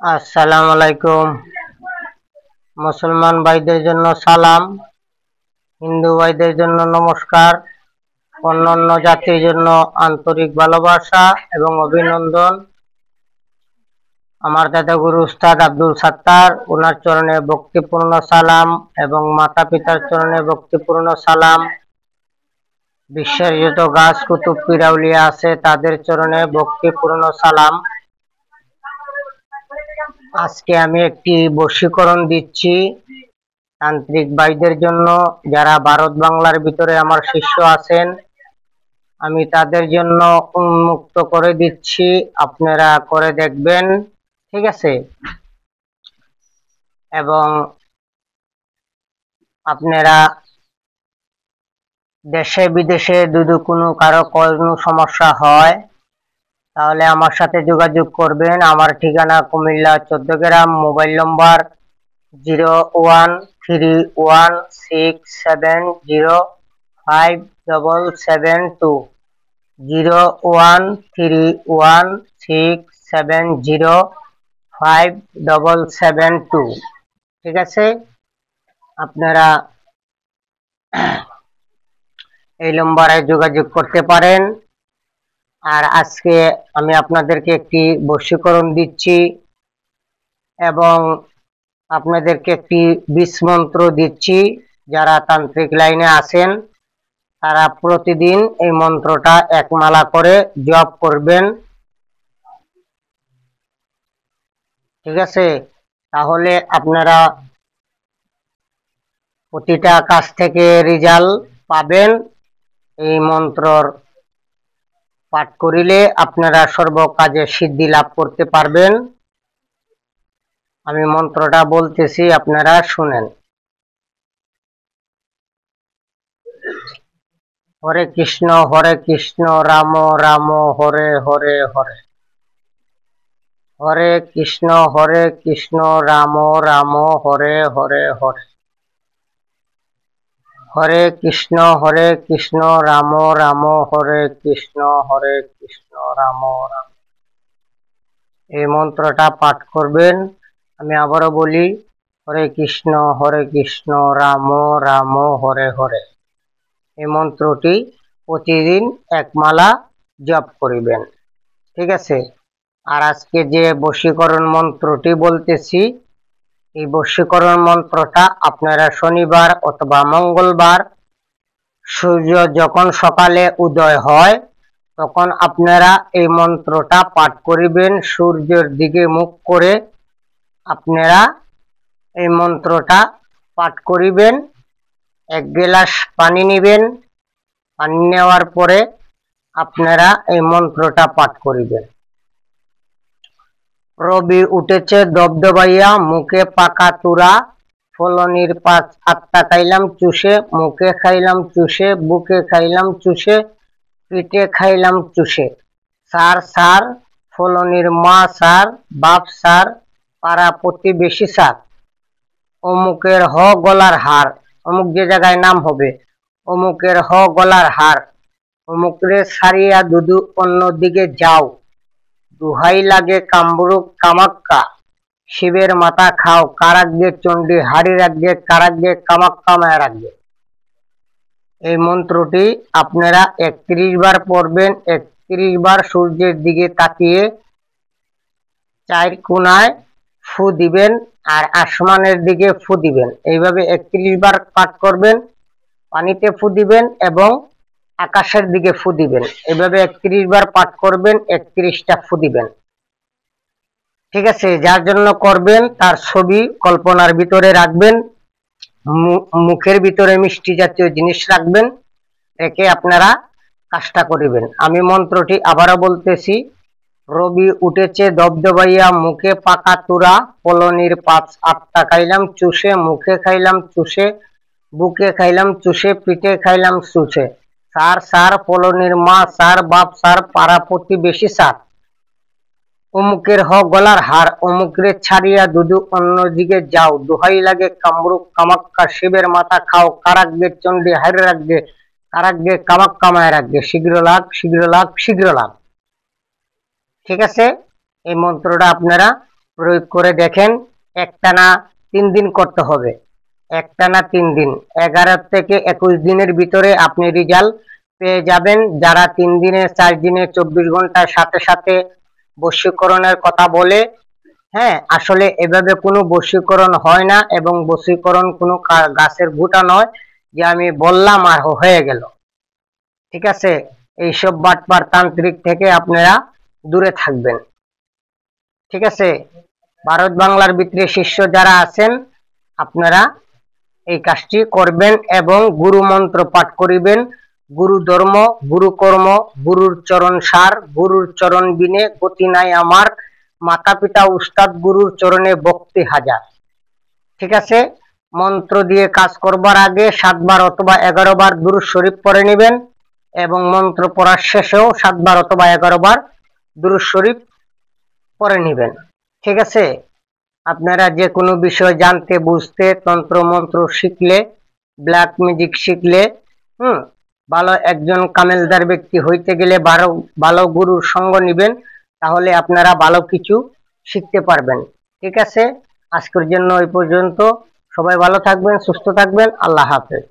আসসালামু আলাইকুম। মুসলমান ভাইদের জন্য সালাম, হিন্দু ভাইদের জন্য নমস্কার, অন্যান্য জাতির জন্য আন্তরিক ভালোবাসা এবং অভিনন্দন। আমার দাদাগুরু উস্তাদ আব্দুল সাত্তার, ওনার চরণে ভক্তিপূর্ণ সালাম এবং মাতা পিতার চরণে ভক্তিপূর্ণ সালাম। বিশ্বের যত গাছ কুতুব পীর আউলিয়া আছে তাদের চরণে ভক্তিপূর্ণ সালাম। আজকে আমি একটি বশীকরণ দিচ্ছি তান্ত্রিক ভাইদের জন্য, যারা ভারত বাংলার ভিতরে আমার শিষ্য আছেন। আমি তাদের জন্য উন্মুক্ত করে দিচ্ছি, আপনারা করে দেখবেন, ঠিক আছে? এবং আপনারা দেশে বিদেশে যদি কারো কোনো সমস্যা হয় তাহলে আমার সাথে যোগাযোগ করবেন। আমার ঠিকানা কুমিল্লা 14 গ্রাম, মোবাইল নম্বর 013167057772, 013167057772। ঠিক আছে, আপনারা এই নম্বরে যোগাযোগ করতে পারেন। আর আজকে আমি আপনাদেরকে একটি বশীকরণ দিচ্ছি এবং আপনাদেরকে একটি বিষ মন্ত্র দিচ্ছি। যারা তান্ত্রিক লাইনে আছেন তারা প্রতিদিন এই মন্ত্রটা এক মালা করে জপ করবেন, ঠিক আছে? তাহলে আপনারা প্রতিটা কাজ থেকে রেজাল্ট পাবেন। এই মন্ত্রর পাঠ করিলে আপনারা সর্ব কাজে সিদ্ধি লাভ করতে পারবেন। আমি মন্ত্রটা বলতেছি, আপনারা শুনেন। হরে কৃষ্ণ রাম রাম হরে হরে হরে, হরে কৃষ্ণ রাম রাম হরে হরে হরে, হরে কৃষ্ণ রাম রাম হরে কৃষ্ণ রাম রাম। এই মন্ত্রটা পাঠ করবেন। আমি আবারও বলি, হরে কৃষ্ণ রাম রাম হরে হরে। এই মন্ত্রটি প্রতিদিন এক মালা জপ করিবেন, ঠিক আছে? আর আজকে যে বশীকরণ মন্ত্রটি বলতেছি, এই বশীকরণ মন্ত্রটা আপনারা শনিবার অথবা মঙ্গলবার সূর্য যখন সকালে উদয় হয় তখন আপনারা এই মন্ত্রটা পাঠ করিবেন। সূর্যের দিকে মুখ করে আপনারা এই মন্ত্রটা পাঠ করিবেন। 1 গ্লাস পানি নেবেন। পানি নেওয়ার পরে আপনারা এই মন্ত্রটা পাঠ করিবেন। রবি উঠেছে দবদবাইয়া, মুখে পাকা তুরা, ফলনির পাঁচ আটটা খাইলাম চুষে, মুখে খাইলাম চুষে, বুকে খাইলাম চুষে, পিঠে খাইলাম চুষে। সার সার, ফলনির মা সার, বাপ সার, পাড়া প্রতিবেশী সার। অমুকের হ গলার হার, অমুক যে জায়গায় নাম হবে, অমুকের হ গলার হার, অমুকরে সারিয়া দুদু অন্যদিকে যাও, দুহাই লাগে কামরূপ কামাক্কা, শিবের মাথা খাও, কারাগ্যে চণ্ডী হাড়ি রাখবে, কারাগ্যে কামাক্কা মায়া রাখবে। এই মন্ত্রটি আপনারা 31 বার পড়বেন। 31 বার সূর্যের দিকে তাকিয়ে 4 কোণায় ফু দিবেন আর আসমানের দিকে ফু দিবেন। এইভাবে 31 বার পাঠ করবেন। পানিতে ফু দিবেন এবং আকাশের দিকে ফু দিবেন। এভাবে 31 বার পাঠ করবেন, 31টা ফু দিবেন, ঠিক আছে? যার জন্য করবেন তার ছবি কল্পনার ভিতরে রাখবেন, মুখের ভিতরে মিষ্টি জাতীয় জিনিস রাখবেন, রেখে আপনারা কাজটা করিবেন। আমি মন্ত্রটি আবারও বলতেছি, রবি উঠেছে দবদবাইয়া, মুখে পাকা তুরা, ফলনির পাঁচ আটটা খাইলাম চুষে, মুখে খাইলাম চুষে, বুকে খাইলাম চুষে, পিঠে খাইলাম চুষে। সার সার, ফলনির মা সার, বাপ সার, পাড়া প্রতিবেশী সার। অমুকের হ গলার হার, অমুকরে ছাড়িয়া দুদু অন্যদিকে যাও, দোহাই লাগে কামরূপ কামাক্কা, শিবের মাথা খাও, কারাগ্যে চণ্ডী হাইরে রাখবে, কারাগ্যে কামাক্কা মায়া রাখবে। শীঘ্র লাভ, শীঘ্র লাভ, শীঘ্র লাভ, ঠিক আছে? এই মন্ত্রটা আপনারা প্রয়োগ করে দেখেন। একটানা 3 দিন করতে হবে, একটানা 3 দিন, 11 থেকে 21 দিনের ভিতরে আপনি রেজাল্ট পেয়ে যাবেন। যারা 3 দিনে 4 দিনে 24 ঘন্টার সাথে সাথে বশীকরণের কথা বলে, হ্যাঁ, আসলে এভাবে কোনো বশীকরণ হয় না, এবং বশীকরণ কোনো গাছের গুটা নয় যে আমি বললাম আর হয়ে গেল। ঠিক আছে, এইসব বাটপার তান্ত্রিক থেকে আপনারা দূরে থাকবেন। ঠিক আছে, ভারত বাংলার ভিতরে শিষ্য যারা আছেন আপনারা এই কাজটি করবেন এবং গুরু মন্ত্র পাঠ করিবেন। গুরু ধর্ম, গুরু কর্ম, গুরুর চরণ সার, গুরুর চরণ বিনে গতি নাই আমার, মাতা পিতা উস্তাদ গুরুর চরণে ভক্তি হাজার। ঠিক আছে, মন্ত্র দিয়ে কাজ করবার আগে 7 বার অথবা 11 বার দুরূদ শরীফ পড়ে নেবেন, এবং মন্ত্র পড়ার শেষেও 7 বার অথবা 11 বার দুরূদ শরীফ পড়ে নেবেন। ঠিক আছে, আপনারা যে কোনো বিষয় জানতে বুঝতে, তন্ত্র মন্ত্র শিখলে, ব্ল্যাক ম্যাজিক শিখলে, ভালো একজন কামেলদার ব্যক্তি হইতে গেলে ভালো গুরুর সঙ্গ নিবেন, তাহলে আপনারা ভালো কিছু শিখতে পারবেন। ঠিক আছে, আজকের জন্য এই পর্যন্ত। সবাই ভালো থাকবেন, সুস্থ থাকবেন। আল্লাহ হাফেজ।